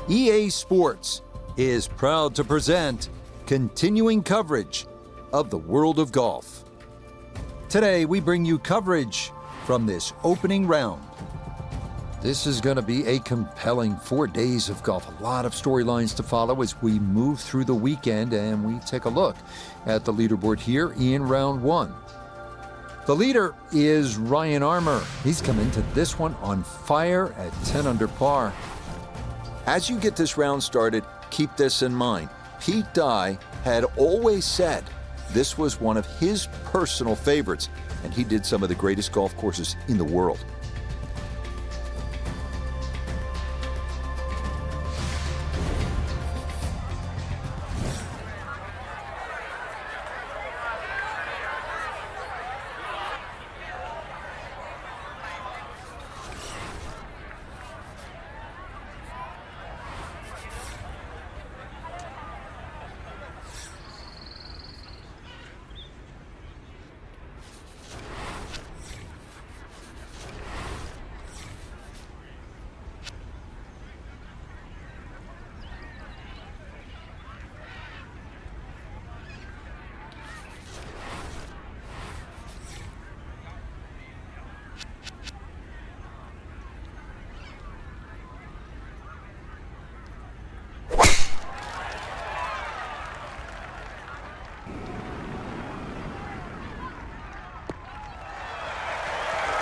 EA Sports is proud to present continuing coverage of the world of golf. Today, we bring you coverage from this opening round. This is going to be a compelling 4 days of golf. A lot of storylines to follow as we move through the weekend, and we take a look at the leaderboard here in round one. The leader is Ryan Armour. He's come into this one on fire at 10 under par. As you get this round started, keep this in mind. Pete Dye had always said this was one of his personal favorites, and he did some of the greatest golf courses in the world.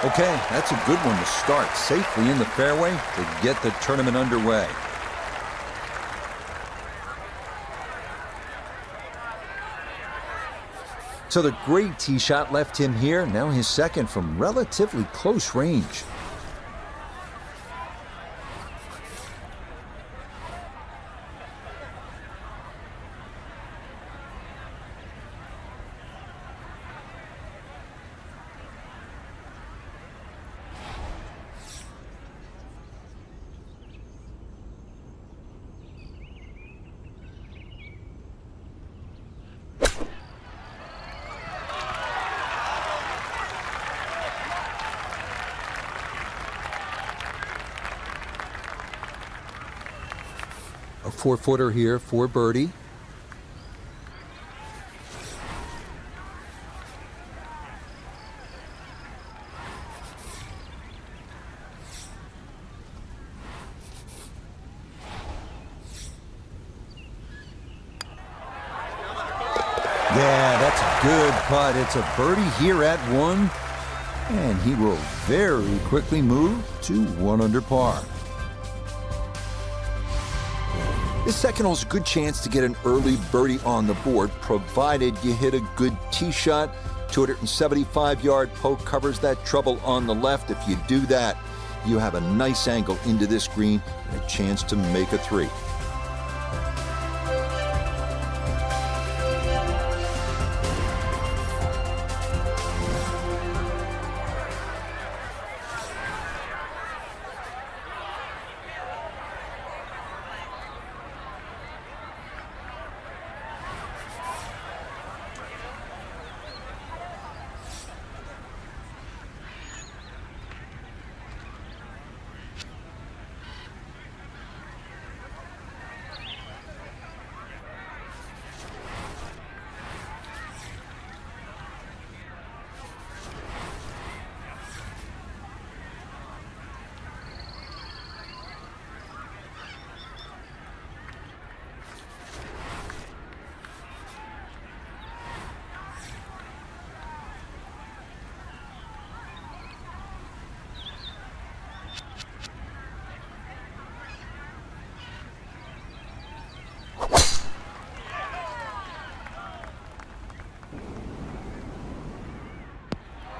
Okay, that's a good one to start safely in the fairway to get the tournament underway. So the great tee shot left him here, now his second from relatively close range. A 4-footer here for birdie. Yeah, that's a good putt. It's a birdie here at one, and he will very quickly move to 1 under par. This second hole's a good chance to get an early birdie on the board, provided you hit a good tee shot. 275-yard poke covers that trouble on the left. If you do that, you have a nice angle into this green and a chance to make a three.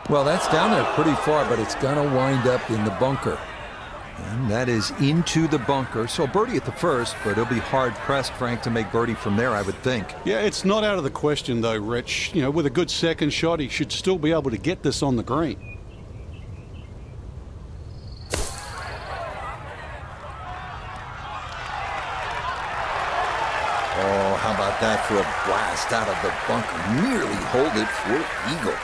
Well, that's down there pretty far, but it's going to wind up in the bunker. And that is into the bunker. So birdie at the first, but it'll be hard-pressed, Frank, to make birdie from there, I would think. Yeah, it's not out of the question, though, Rich. You know, with a good second shot, he should still be able to get this on the green. Oh, how about that for a blast out of the bunker? Nearly hold it for eagle.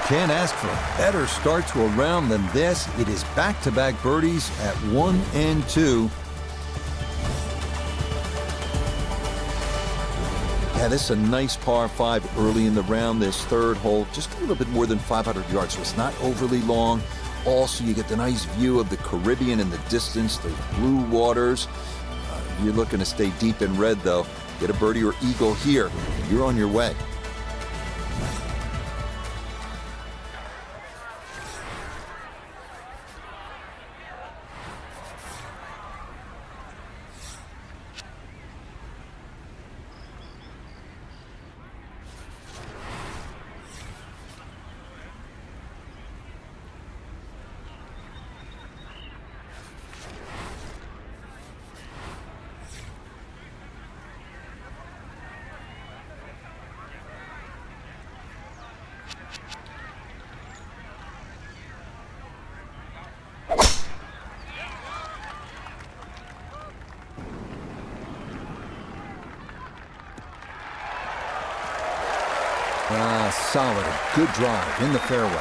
Can't ask for a better start to a round than this. It is back-to-back birdies at 1 and 2. Yeah, this is a nice par 5 early in the round, this third hole. Just a little bit more than 500 yards, so it's not overly long. Also, you get the nice view of the Caribbean in the distance, those blue waters. You're looking to stay deep in red, though. Get a birdie or eagle here, and you're on your way. Solid, good drive in the fairway.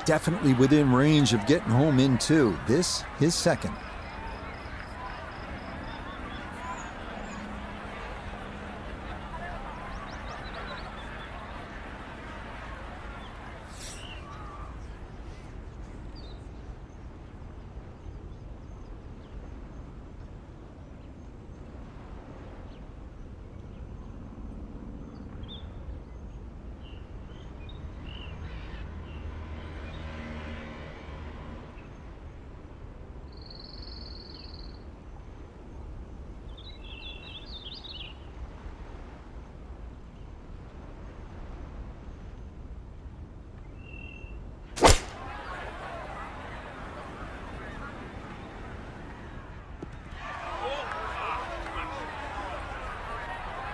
Definitely within range of getting home in two. This, his second.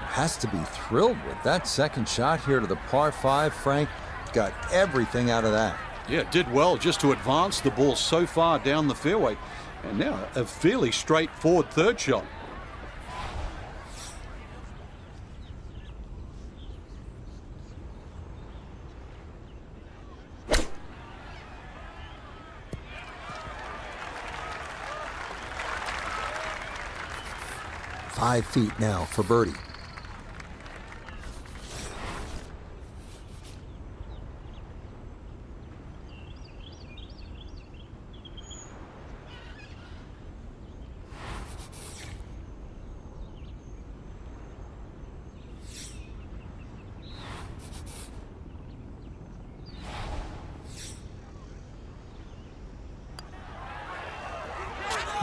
Has to be thrilled with that second shot here to the par 5. Frank got everything out of that. Yeah, did well just to advance the ball so far down the fairway. And now a fairly straightforward third shot. Five feet now for birdie.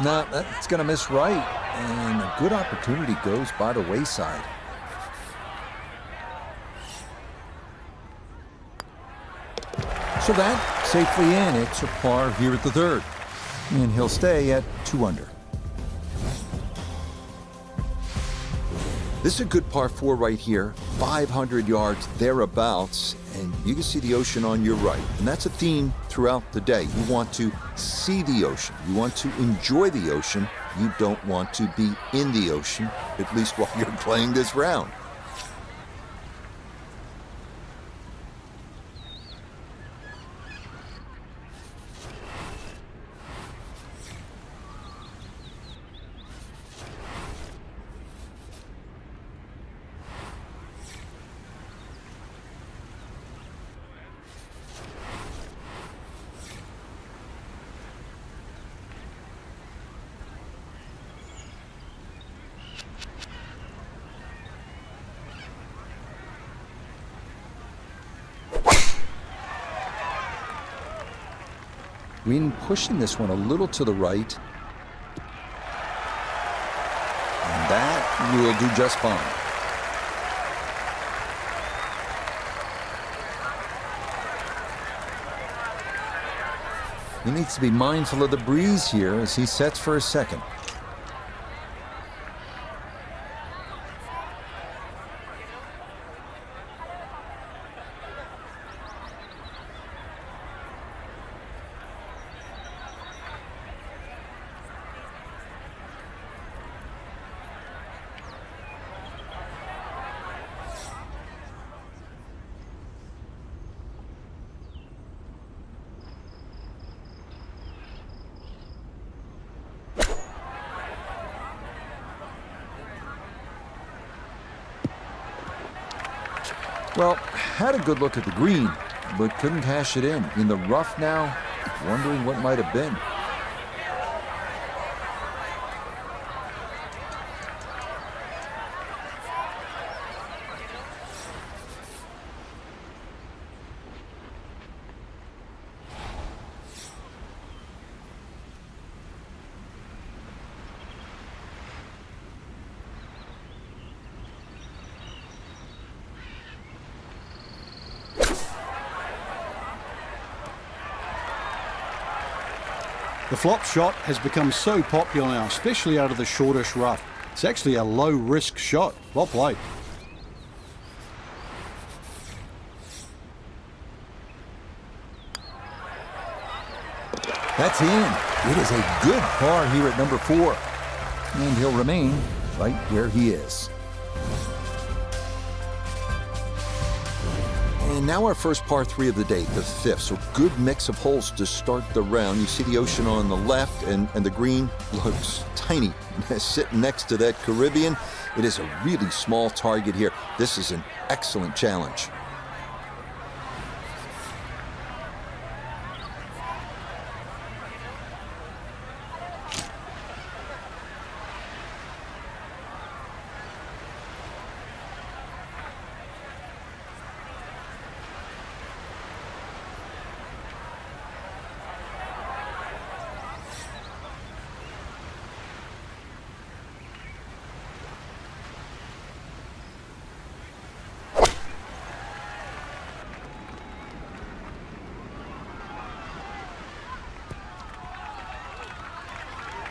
No, that's going to miss right, and a good opportunity goes by the wayside. So that safely in. It's a par here at the third, and he'll stay at 2 under. This is a good par 4 right here, 500 yards thereabouts, and you can see the ocean on your right. And that's a theme throughout the day. You want to see the ocean. You want to enjoy the ocean. You don't want to be in the ocean, at least while you're playing this round. Green pushing this one a little to the right. And that will do just fine. He needs to be mindful of the breeze here as he sets for his second. Well, had a good look at the green, but couldn't cash it in the rough now, wondering what might have been. The flop shot has become so popular now, especially out of the shortish rough. It's actually a low-risk shot. Well played. That's in. It is a good par here at number 4. And he'll remain right where he is. And now our first par 3 of the day, the 5th. So good mix of holes to start the round. You see the ocean on the left, and the green looks tiny sitting next to that Caribbean. It is a really small target here. This is an excellent challenge.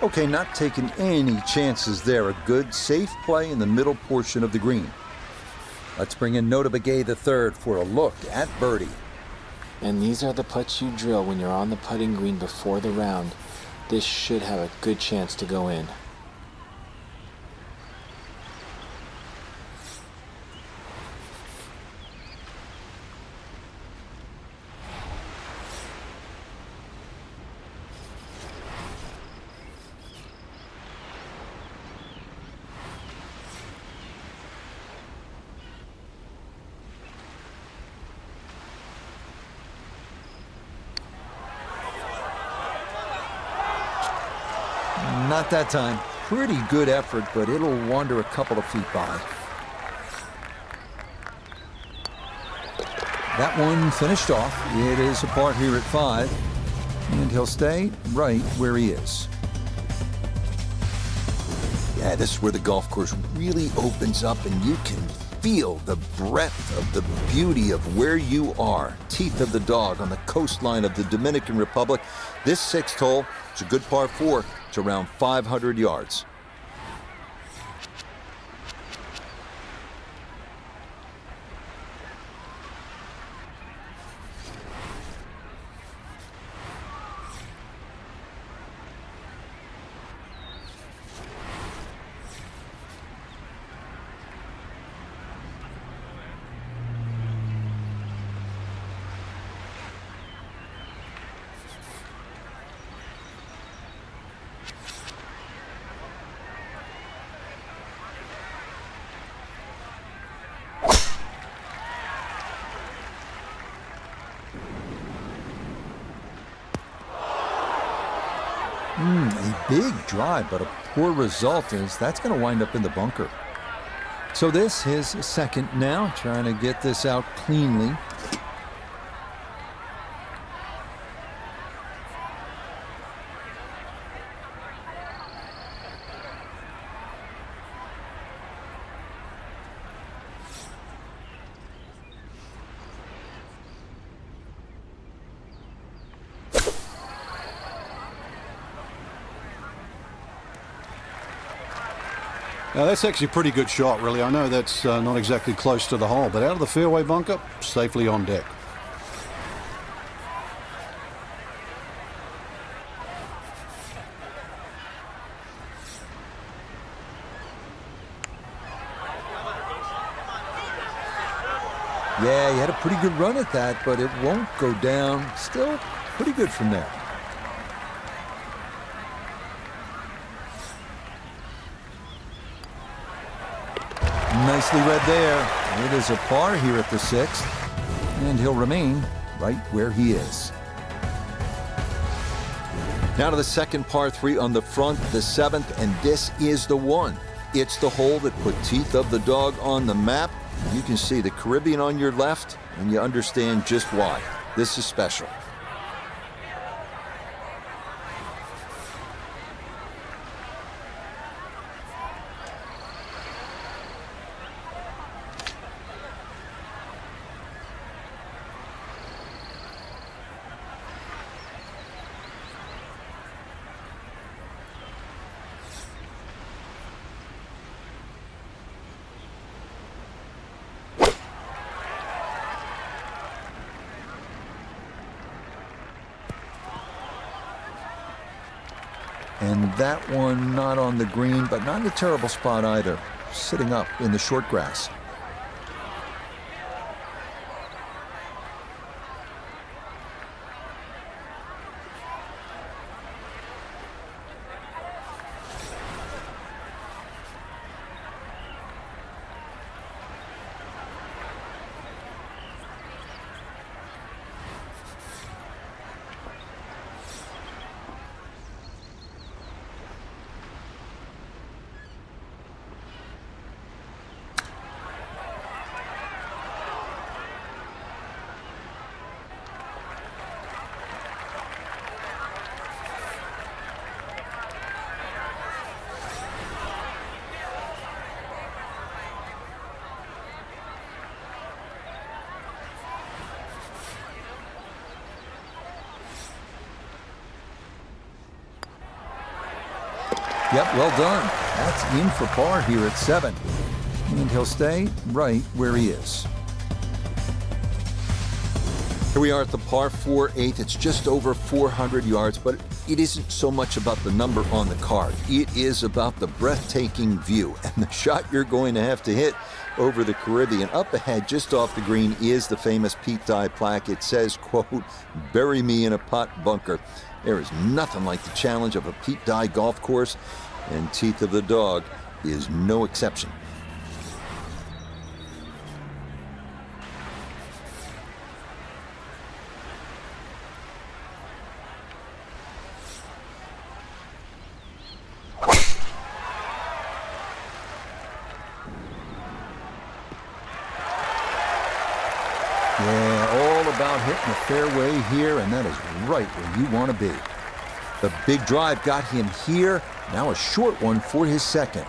Okay, not taking any chances there. A good, safe play in the middle portion of the green. Let's bring in Nota Begay III for a look at birdie. And these are the putts you drill when you're on the putting green before the round. This should have a good chance to go in. Not that time. Pretty good effort, but it'll wander a couple of feet by. That one finished off. It is a par here at 5, and he'll stay right where he is. Yeah, this is where the golf course really opens up, and you can feel the breadth of the beauty of where you are. Teeth of the dog on the coastline of the Dominican Republic. This 6th hole is a good par 4. It's around 500 yards. A big drive, but a poor result is that's going to wind up in the bunker. So this his second now, trying to get this out cleanly. Now that's actually a pretty good shot, really. I know that's not exactly close to the hole, but out of the fairway bunker, safely on deck. Yeah, he had a pretty good run at that, but it won't go down. Still pretty good from there. Nicely read there. It is a par here at the 6th, and he'll remain right where he is. Now to the second par 3 on the front, the 7th, and this is the one. It's the hole that put Teeth of the Dog on the map. You can see the Caribbean on your left, and you understand just why. This is special. And that one not on the green, but not in a terrible spot either. Sitting up in the short grass. Yep, well done. That's in for par here at 7. And he'll stay right where he is. Here we are at the par 4 8th. It's just over 400 yards, but it isn't so much about the number on the card. It is about the breathtaking view and the shot you're going to have to hit over the Caribbean. Up ahead, just off the green, is the famous Pete Dye plaque. It says, quote, "Bury me in a pot bunker." There is nothing like the challenge of a Pete Dye golf course, and Teeth of the Dog is no exception. Yeah, all about hitting the fairway here, and that is right where you want to be. The big drive got him here. Now a short one for his second.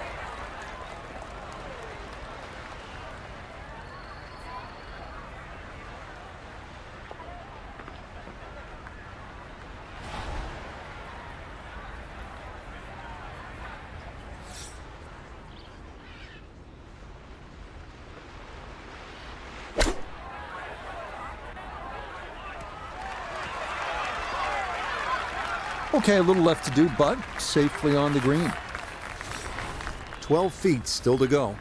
Okay, a little left to do, but safely on the green. 12 feet still to go.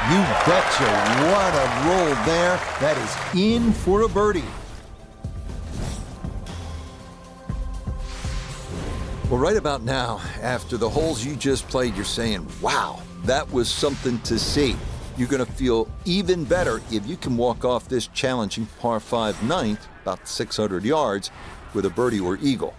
You betcha, what a roll there. That is in for a birdie. Well, right about now, after the holes you just played, you're saying, wow, that was something to see. You're going to feel even better if you can walk off this challenging par 5 9th, about 600 yards, with a birdie or eagle.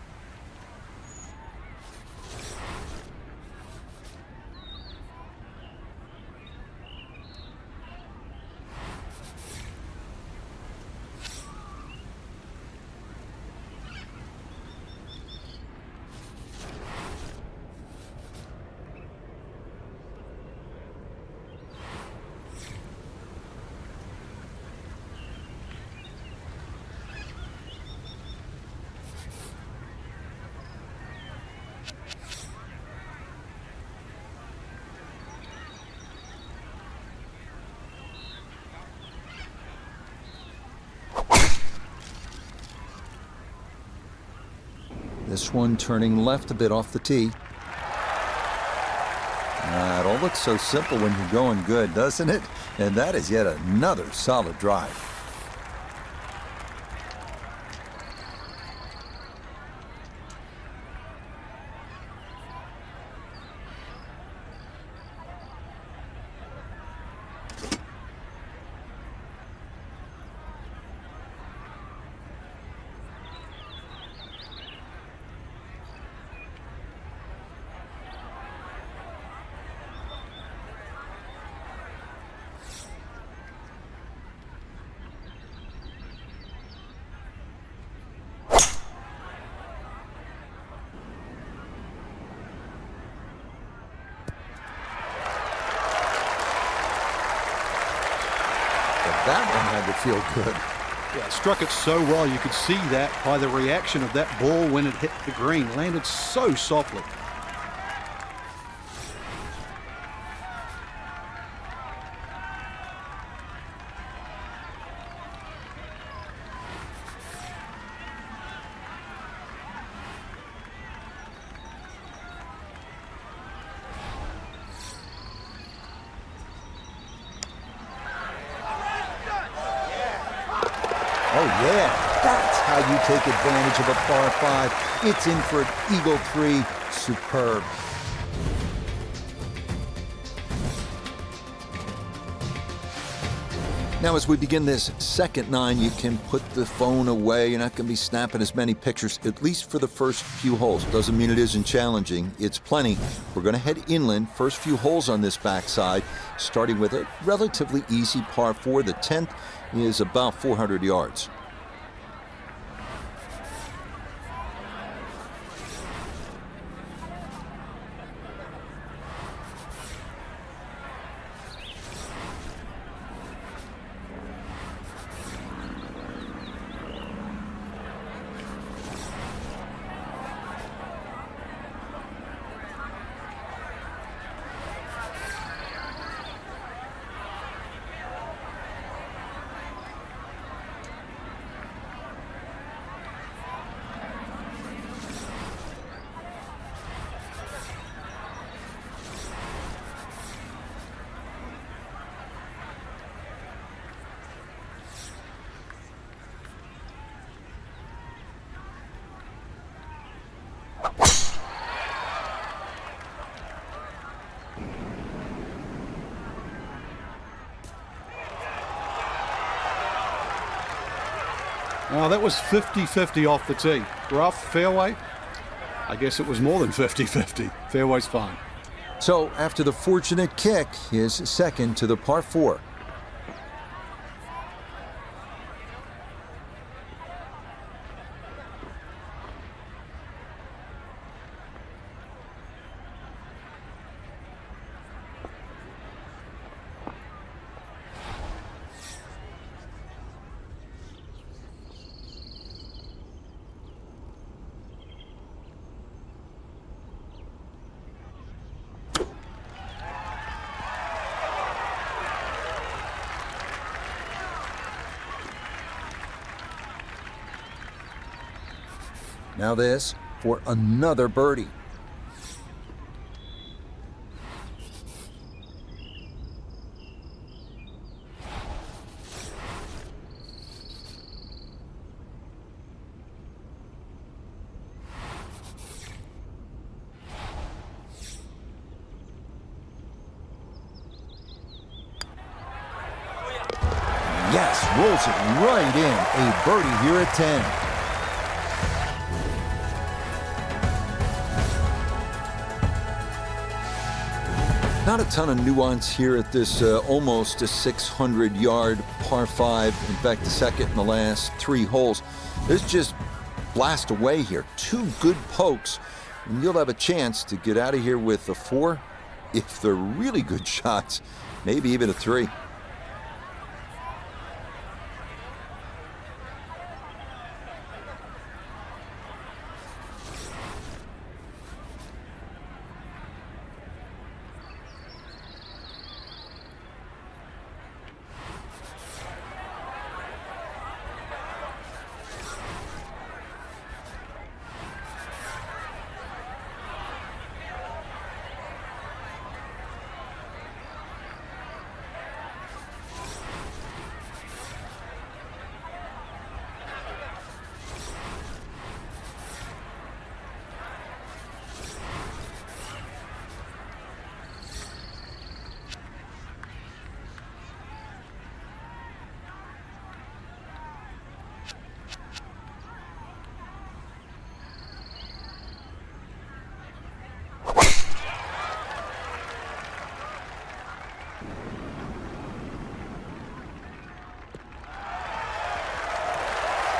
This one turning left a bit off the tee. It all looks so simple when you're going good, doesn't it? And that is yet another solid drive. That one had to feel good. Yeah, struck it so well. You could see that by the reaction of that ball when it hit the green. Landed so softly. Oh, yeah, that's how you take advantage of a par 5. It's in for an eagle 3. Superb. Now, as we begin this second 9, you can put the phone away. You're not going to be snapping as many pictures, at least for the first few holes. Doesn't mean it isn't challenging. It's plenty. We're going to head inland. First few holes on this backside, starting with a relatively easy par 4. The 10th is about 400 yards. Now that was 50-50 off the tee. Rough, fairway. I guess it was more than 50-50. Fairway's fine. So after the fortunate kick, his second to the par 4. Now this for another birdie. Yes, rolls it right in. A birdie here at 10. Not a ton of nuance here at this almost a 600-yard par 5. In fact, the second and the last 3 holes. There's just blast away here. 2 good pokes, and you'll have a chance to get out of here with a 4. If they're really good shots, maybe even a 3.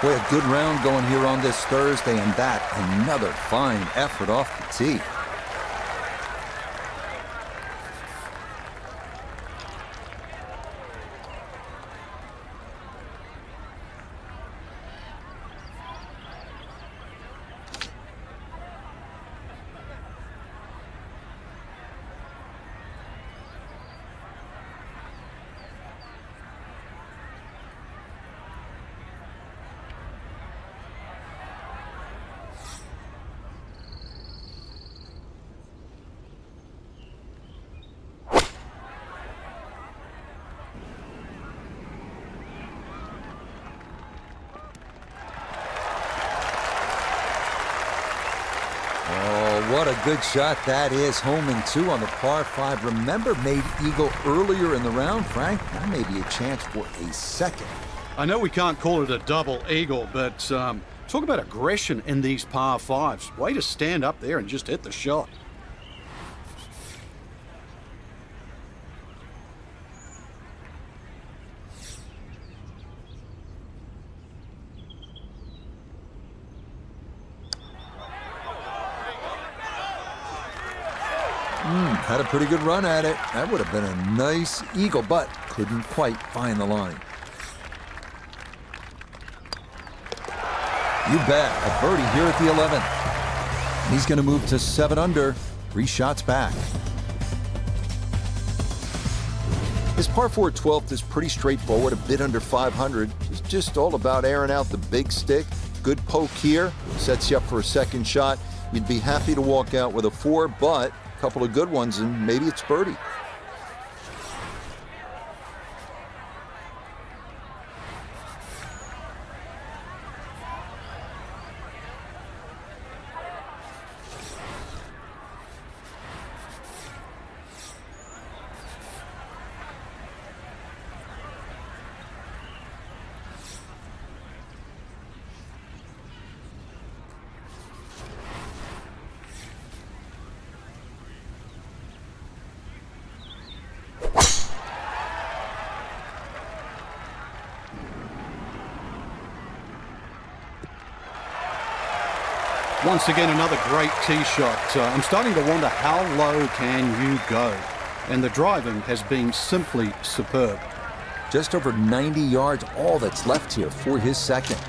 Boy, a good round going here on this Thursday, and that another fine effort off the tee. What a good shot that is. Home in 2 on the par 5. Remember, made eagle earlier in the round, Frank. That may be a chance for a second. I know we can't call it a double eagle, but talk about aggression in these par 5s. Way to stand up there and just hit the shot. Had a pretty good run at it. That would have been a nice eagle, but couldn't quite find the line. You bet. A birdie here at the 11th. He's going to move to 7 under. 3 shots back. His par 4 12th is pretty straightforward, a bit under 500. It's just all about airing out the big stick. Good poke here. Sets you up for a second shot. You'd be happy to walk out with a 4, but couple of good ones, and maybe it's birdie. Once again, another great tee shot. I'm starting to wonder how low can you go? And the driving has been simply superb. Just over 90 yards, all that's left here for his second.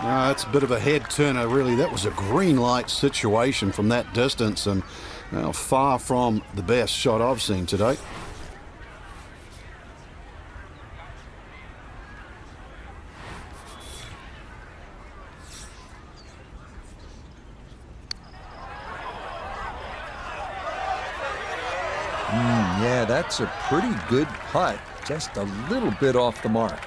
That's a bit of a head turner, really. That was a green light situation from that distance, and far from the best shot I've seen today. Yeah, that's a pretty good putt. Just a little bit off the mark.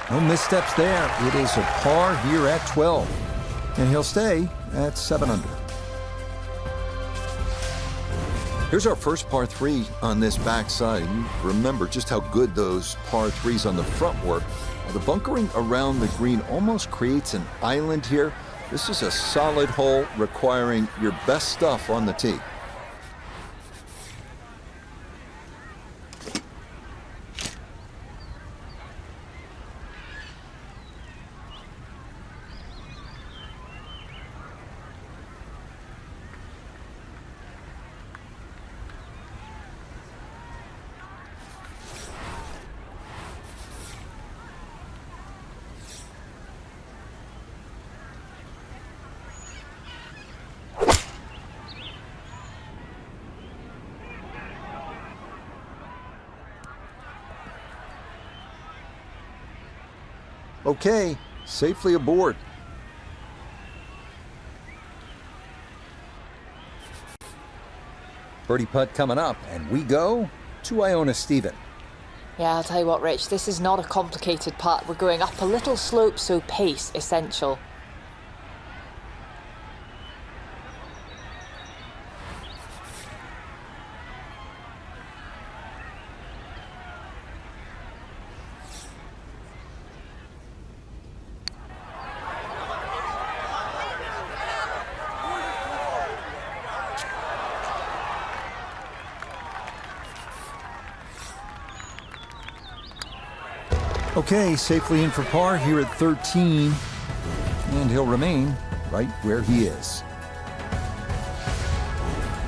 No missteps there. It is a par here at 12. And he'll stay at 7 under. Here's our first par 3 on this backside. Remember just how good those par 3s on the front were. The bunkering around the green almost creates an island here. This is a solid hole requiring your best stuff on the tee. Okay, safely aboard. Birdie putt coming up, and we go to Iona Stephen. Yeah, I'll tell you what, Rich, this is not a complicated putt. We're going up a little slope, so pace essential. Okay, safely in for par here at 13, and he'll remain right where he is.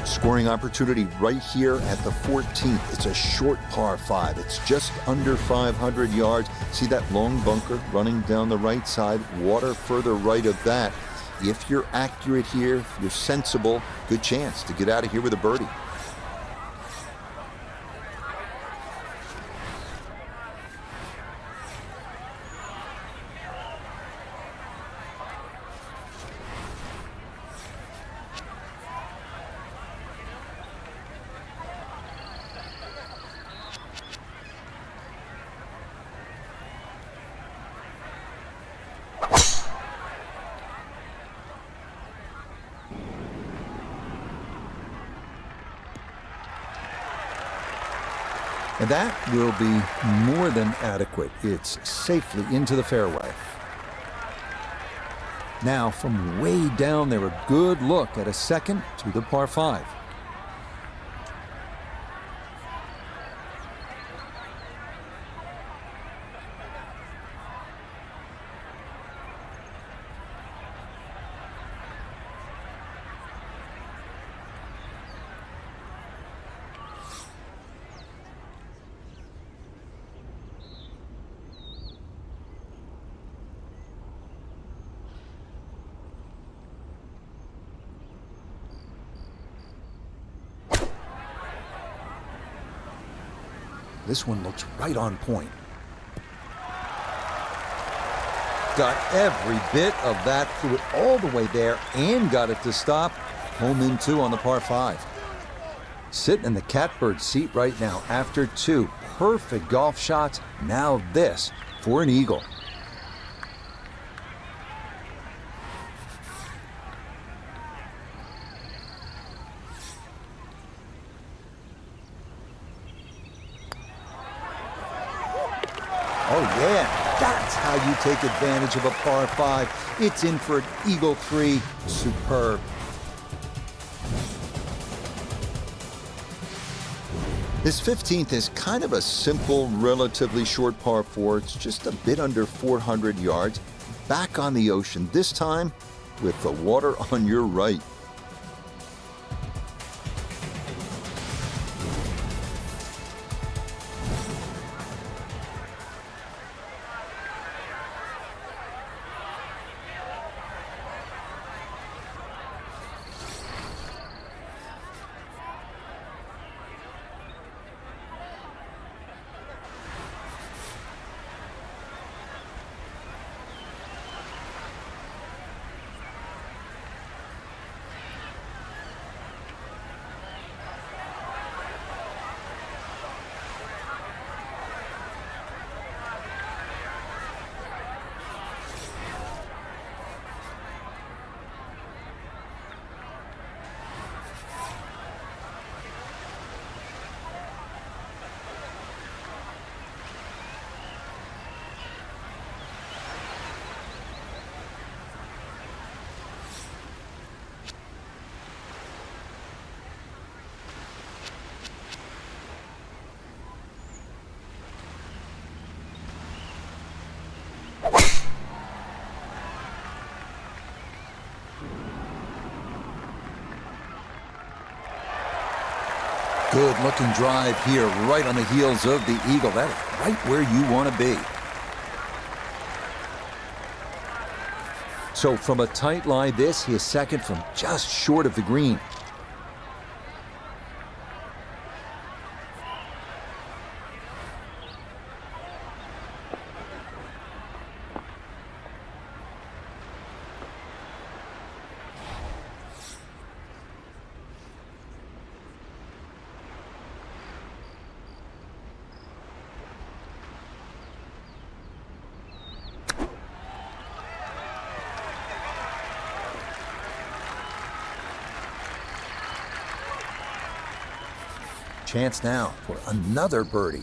Scoring opportunity right here at the 14th. It's a short par 5. It's just under 500 yards. See that long bunker running down the right side? Water further right of that. If you're accurate here, if you're sensible, good chance to get out of here with a birdie. And that will be more than adequate. It's safely into the fairway. Now, from way down there, a good look at a second to the par 5. This one looks right on point. Got every bit of that, threw it all the way there and got it to stop. Home in 2 on the par 5. Sitting in the catbird seat right now after 2 perfect golf shots. Now this for an eagle. Oh yeah, that's how you take advantage of a par 5. It's in for an eagle 3. Superb. This 15th is kind of a simple, relatively short par 4. It's just a bit under 400 yards. Back on the ocean, this time with the water on your right. Good looking drive here, right on the heels of the eagle. That is right where you want to be. So from a tight lie, this he is second from just short of the green. Chance now for another birdie.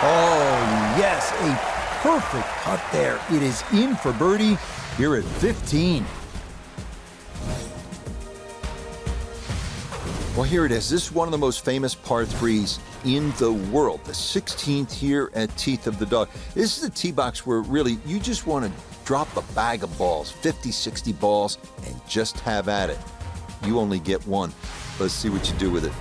Oh, yes, a perfect putt there. It is in for birdie here at 15. Well, here it is. This is one of the most famous par 3s in the world, the 16th here at Teeth of the Dog. This is a tee box where really you just want to drop a bag of balls, 50, 60 balls, and just have at it. You only get one. Let's see what you do with it.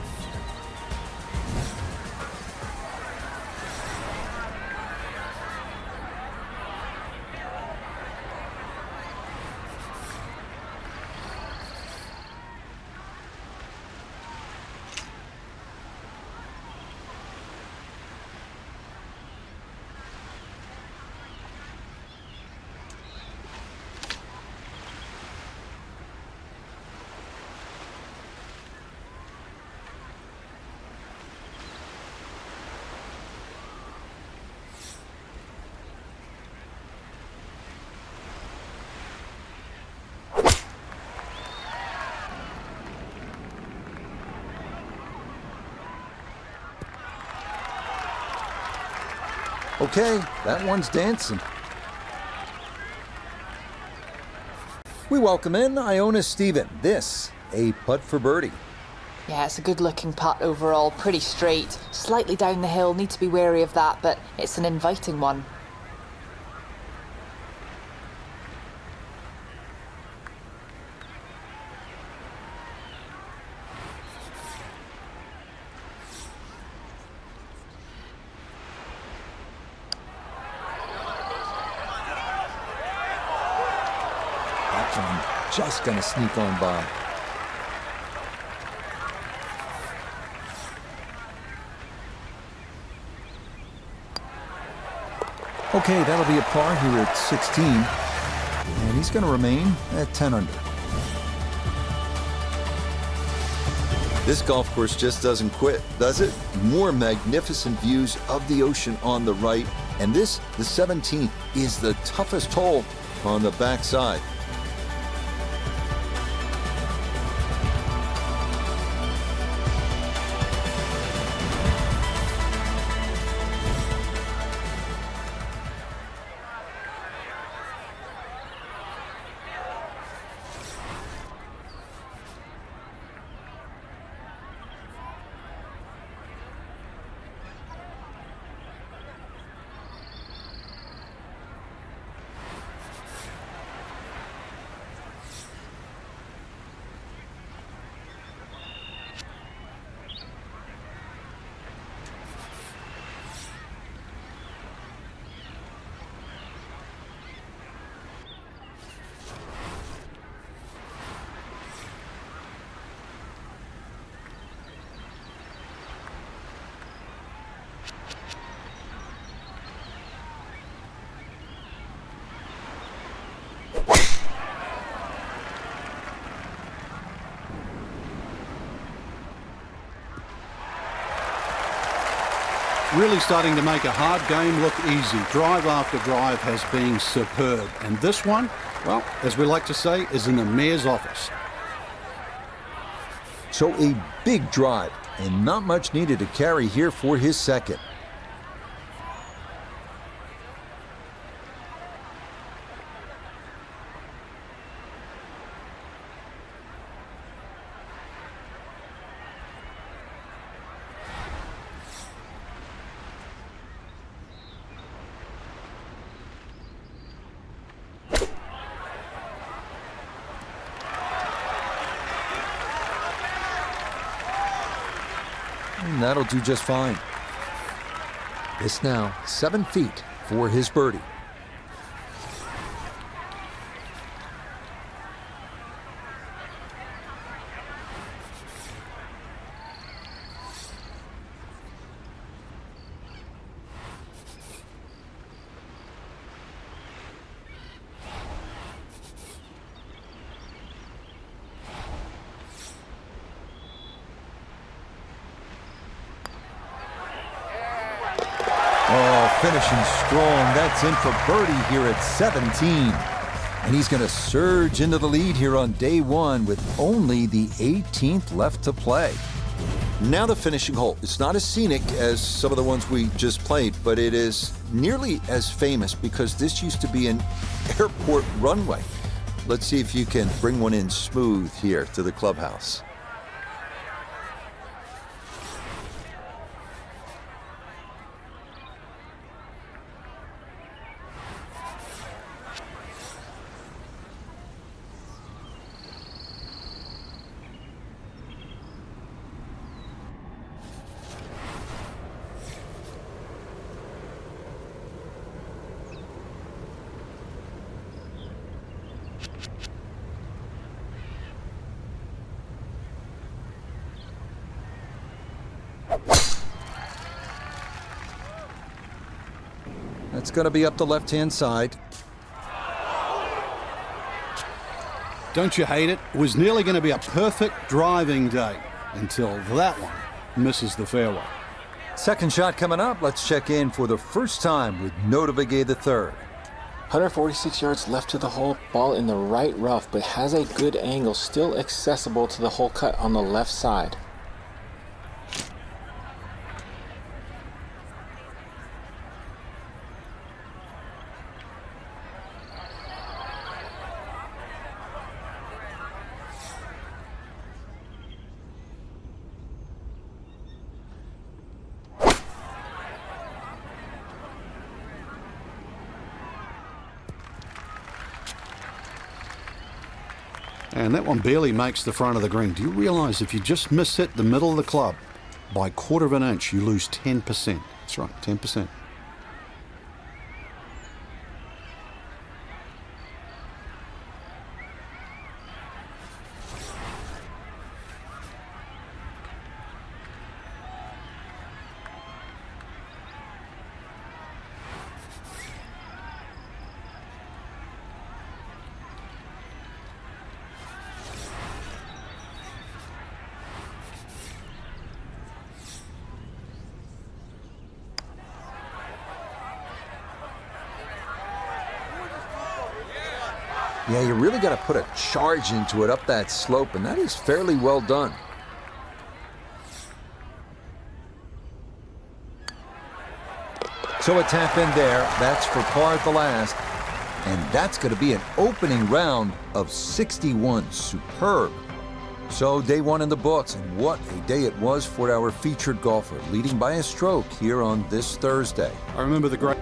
Okay, that one's dancing. We welcome in Iona Stephen. This, a putt for birdie. Yeah, it's a good-looking putt overall, pretty straight. Slightly down the hill, need to be wary of that, but it's an inviting one. Just gonna sneak on by. Okay, that'll be a par here at 16. And he's gonna remain at 10 under. This golf course just doesn't quit, does it? More magnificent views of the ocean on the right. And this, the 17th, is the toughest hole on the backside. Really starting to make a hard game look easy. Drive after drive has been superb. And this one, well, as we like to say, is in the mayor's office. So a big drive, and not much needed to carry here for his second. And that'll do just fine. This now 7 feet for his birdie. finishing strong. That's in for birdie here at 17. And he's going to surge into the lead here on day one with only the 18th left to play. Now the finishing hole. It's not as scenic as some of the ones we just played, but it is nearly as famous because this used to be an airport runway. Let's see if you can bring one in smooth here to the clubhouse. It's going to be up the left-hand side. Don't you hate it? It was nearly going to be a perfect driving day until that one misses the fairway. Second shot coming up. Let's check in for the first time with Notavige III. 146 yards left to the hole, ball in the right rough, but has a good angle, still accessible to the hole cut on the left side. And that one barely makes the front of the green. Do you realize if you just miss hit the middle of the club by 1/4 of an inch, you lose 10%? That's right, 10%. Yeah, you really got to put a charge into it up that slope, and that is fairly well done. So a tap in there. That's for par at the last. And that's going to be an opening round of 61. Superb. So day one in the books, and what a day it was for our featured golfer, leading by a stroke here on this Thursday. I remember the great